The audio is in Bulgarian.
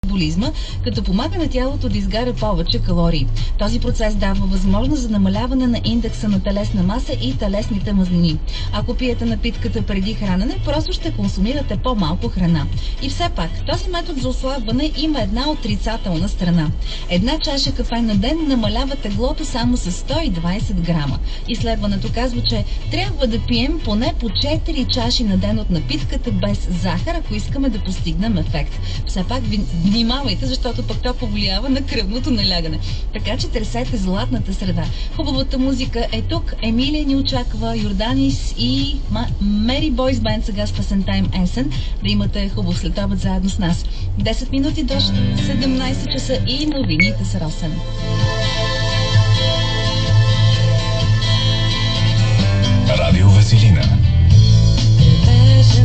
метаболизма, като помага на тялото да изгаря повече калории. Този процес дава възможност за намаляване на индекса на телесна маса и телесните мазнини. Ако пиете напитката преди хранене, просто ще консумирате по-малко храна. И все пак, този метод за ослабване има една отрицателна страна. Една чаша кафе на ден намалява теглото само с 120 грама. Изследването казва, че трябва да пием поне по 4 чаши на ден от напитката без захар, ако искаме да постигнем ефект. Все пак внимавайте, защото пък то повлиява на кръвното налягане. Така че търсете златната среда. Хубавата музика е тук. Емилия ни очаква, Йорданис и Мери Бойс Бенд сега с песента им Есен. Да имате хубав следобед заедно с нас. 10 минути до 17 часа и новините с Росен. Радио Веселина. Беше